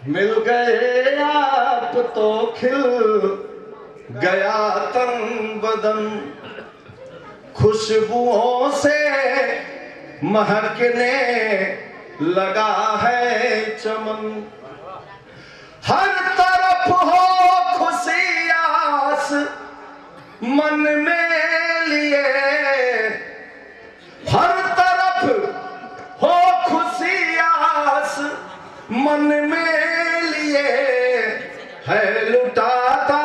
मिल गए आप तो खिल गया तन बदन, खुशबुओं से महकने लगा है चमन। हर तरफ हो खुशी आस मन में लिए, हर तरफ हो खुशी आस मन में लिए, है लुटाता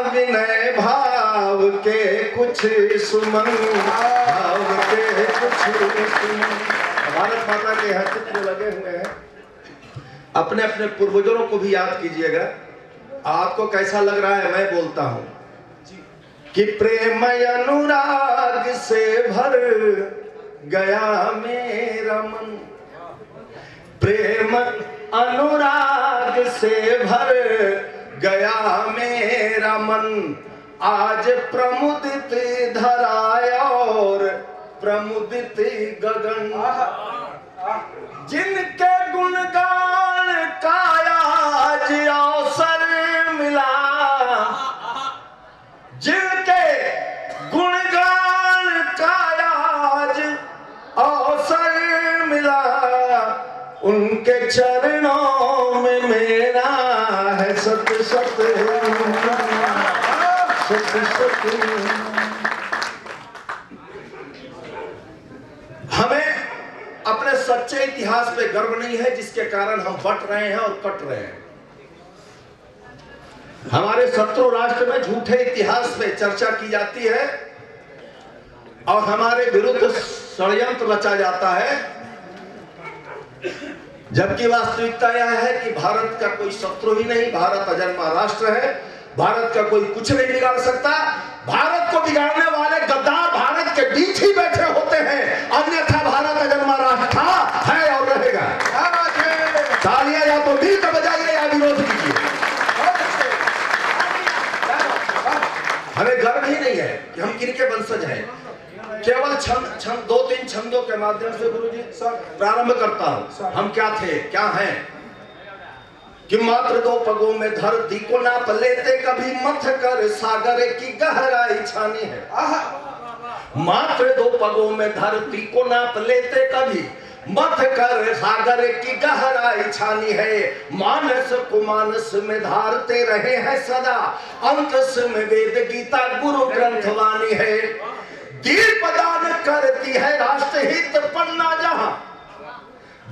विनय भाव के कुछ सुमन, भाव के कुछ सुमन। भारत माता के यहाँ चित्र लगे हुए हैं, अपने अपने पूर्वजों को भी याद कीजिएगा। आपको कैसा लग रहा है मैं बोलता हूं कि प्रेम अनुराग से भर गया मेरा मन, प्रेम अनुराग से भर गया मेरा मन। आज प्रमुदित धरा और प्रमुदित गगन, जिनके गुणगान का आज अवसर मिला, जिनके गुणगान का आज अवसर मिला, उनके चरणों में मेरा है सत सत सत सत। हमें अपने सच्चे इतिहास पे गर्व नहीं है, जिसके कारण हम बट रहे हैं और कट रहे हैं। हमारे शत्रु राष्ट्र में झूठे इतिहास पे चर्चा की जाती है और हमारे विरुद्ध षड्यंत्र रचा जाता है, जबकि वास्तविकता यह है कि भारत का कोई शत्रु ही नहीं, भारत अजन्मा राष्ट्र है, भारत का कोई कुछ नहीं बिगाड़ सकता। भारत को बिगाड़ने वाले गद्दार भारत के बीच ही बैठे होते हैं, अन्यथा भारत अजन्मा राष्ट्र था, है और रहेगा। तालियां या तो मिलकर बजाइए या विरोध कीजिए। हमें गर्व ही नहीं है कि हम किनके वंशज हैं। केवल छंद 2-3 छंदों के माध्यम से गुरुजी प्रारंभ करता हूं। हम क्या थे, क्या हैं कि मात्र 2 पगों में धरती को नाप लेते, कभी मथ कर सागर की गहराई छानी है। मात्र 2 पगों में धरती को नाप लेते, कभी मथ कर सागर की गहराई छानी है। मानस को मानस में धारते रहे हैं सदा, अंतस में वेद गीता गुरु ग्रंथ वाणी है। दीपदान करती है राष्ट्रहित पन्ना जहां,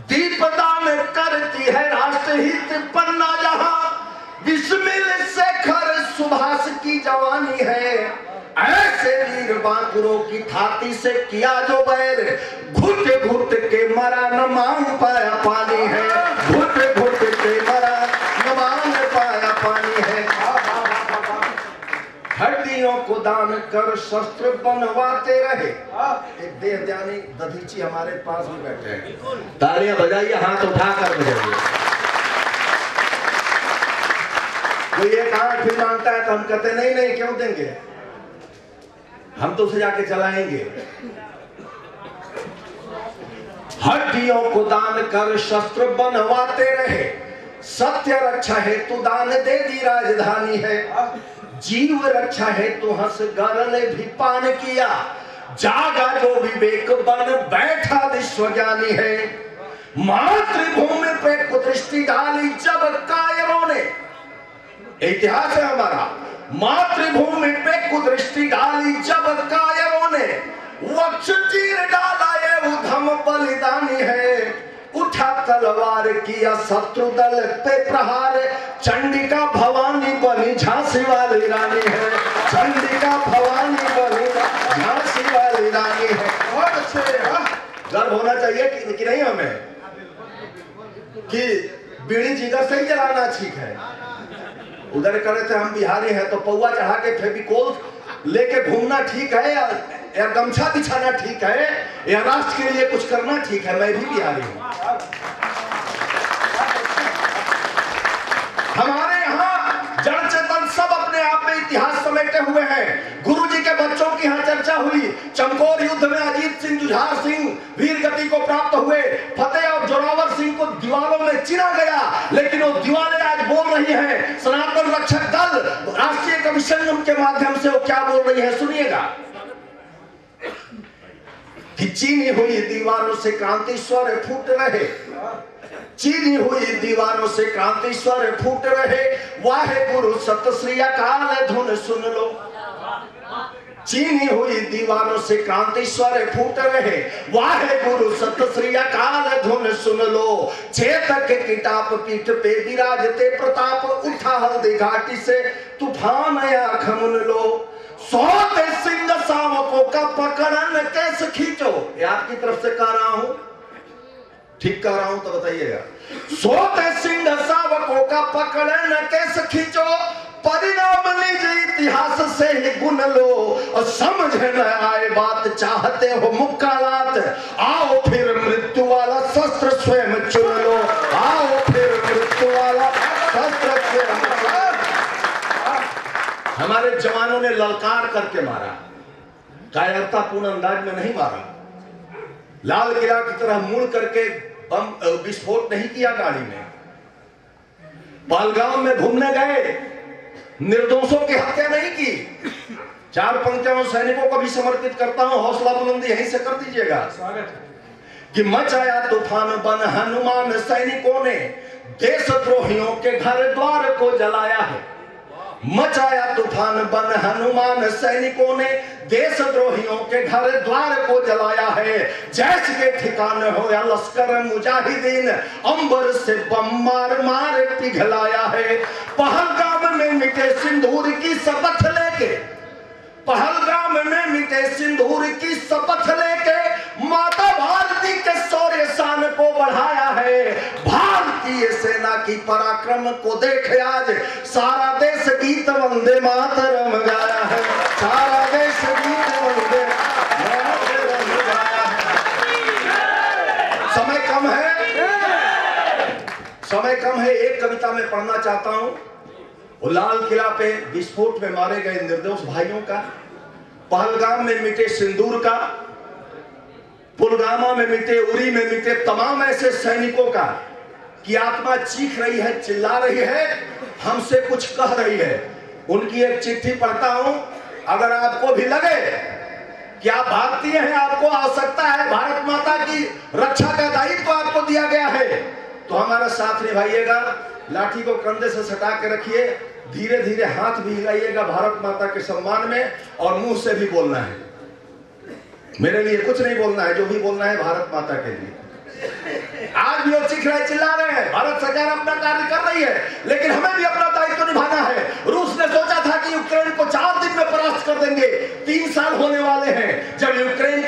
दीपदान करती है राष्ट्रहित पन्ना जहां, बिस्मिल शेखर सुभाष की जवानी है। ऐसे वीर बांकुरों की छाती से किया जो बैर, घुट घुट के मरा न मांग पाया पानी है, घुट घुट के मरा न मांग पाया पानी है। हड्डियों को दान कर शस्त्र बनवाते रहे। एक देहज्ञानी दधीची हमारे पास भी बैठे हैं, तालियां बजाइए, हाथ उठाकर बजाइए। कोई एक आंख फिर मांगता है तो हम कहते नहीं नहीं क्यों देंगे, हम तो उसे जाके चलाएंगे। हड्डियों को दान कर शस्त्र बनवाते रहे, सत्य रक्षा हेतु दान दे दी राजधानी है। जीव रक्षा हेतु हंस गरल भी पान किया, जागा जो विवेक बन बैठा विश्वज्ञानी है। मातृभूमि पे कुदृष्टि डाली जब कायरों ने, इतिहास है हमारा, मातृभूमि पे कुदृष्टि डाली जब कायरों ने, वक्ष चीर डाला ये उधम बलिदानी है। उठा तलवार किया शत्रु दल पे प्रहार, चंडिका भवानी बनी झांसी वाली रानी है, चंडिका भवानी बनी झांसी वाली रानी है। बहुत अच्छे, गर्व होना चाहिए कि नहीं हमें कि बीड़ी जिगर से ही जलाना ठीक है। उधर करे थे हम बिहारी हैं तो पौवा चढ़ा के फेविकोल लेके घूमना ठीक है, या गमछा बिछाना ठीक है, या राष्ट्र के लिए कुछ करना ठीक है। मैं भी बिहारी हूं। हमारे यहाँ जड़ चेतन सब अपने आप में इतिहास समेटे हुए हैं। गुरुजी के बच्चों की यहाँ चर्चा हुई। चमकौर युद्ध में अजीत सिंह जुझार सिंह वीर गति को प्राप्त हुए, फतेह और जोरावर सिंह को दीवारों में चिरा गया, लेकिन वो दीवारें आज बोल रही हैं। सनातन रक्षक दल राष्ट्रीय कमीशन के माध्यम से वो क्या बोल रही है, सुनिएगा कि चीनी हुई दीवारों से क्रांति स्वर फूट रहे, चीनी हुई दीवारों से क्रांति स्वर फूट रहे, वाहे गुरु सत श्री अकाल धुन सुन लो। चीनी हुई दीवारों से क्रांति स्वर फूट रहे, वाहे गुरु सत श्री अकाल धुन सुन लो। चेतक किताब पीठ पे विराजते प्रताप, उठा हल्दी घाटी से तूफान आंख मुन लो। सोते सिंह सावकों का पकड़न कैसे खींचो, ये आपकी तरफ से कह रहा हूं, ठीक कह रहा हूं तो बताइएगा। सोते सिंह सावकों का पकड़न कैसे खींचो, परिणाम निज इतिहास से ही गुन लो। और समझ न आए बात चाहते हो मुक्कालात, आओ फिर मृत्यु वाला शस्त्र स्वयं चुन लो, आओ फिर मृत्यु वाला शस्त्र स्वयं। हमारे जवानों ने ललकार करके मारा, कायरतापूर्ण अंदाज में नहीं मारा। लाल किला की तरह मुड़ करके बम विस्फोट नहीं किया गाड़ी में। पहलगाम में घूमने गए, निर्दोषों की हत्या नहीं की। चार पंक्तियों सैनिकों को भी समर्पित करता हूं, हौसला बुलंदी यहीं से कर दीजिएगा। कि मचाया तूफान बन हनुमान सैनिकों ने, देशद्रोहियों के घर द्वार को जलाया है। मचाया तूफान बन हनुमान सैनिकों ने, देशद्रोहियों के घर द्वार को जलाया है। जैश के ठिकाने हो या लश्कर मुजाहिदीन, अंबर से बम मार मार पिघलाया है। पहलगाम में मिटे सिंदूर की शपथ लेके, पहलगाम में मिटे सिंदूर की शपथ लेके, माता भारती के शौर्य शान को बढ़ाया है। भारतीय सेना की पराक्रम को देख आज सारा देश गीत वंदे मातरम गाया है, सारा देश गीत वंदे मातरम गाया है। समय कम है, समय कम है। एक कविता में पढ़ना चाहता हूं, वो लाल किला पे विस्फोट में मारे गए निर्दोष भाइयों का, पहलगाम में मिटे सिंदूर का, पुलवामा में मिटे, उरी में मिटे तमाम ऐसे सैनिकों का कि आत्मा चीख रही है, चिल्ला रही है, हमसे कुछ कह रही है। उनकी एक चिट्ठी पढ़ता हूं। अगर आपको भी लगे कि आप भारतीय हैं, आपको आवश्यकता है, भारत माता की रक्षा का दायित्व आपको दिया गया है, तो हमारा साथ निभाइएगा। लाठी को कंधे से सटा के रखिए, धीरे धीरे हाथ भी हिलाइएगा भारत माता के सम्मान में, और मुंह से भी बोलना है। मेरे लिए कुछ नहीं बोलना है, जो भी बोलना है भारत माता के लिए। आज भी वो चीख रहे, चिल्ला रहे हैं, भारत सरकार अपना कार्य कर रही है, लेकिन हमें भी अपना दायित्व निभाना है। रूस ने सोचा था कि यूक्रेन को 4 दिन में परास्त कर देंगे, 3 साल होने वाले हैं जब यूक्रेन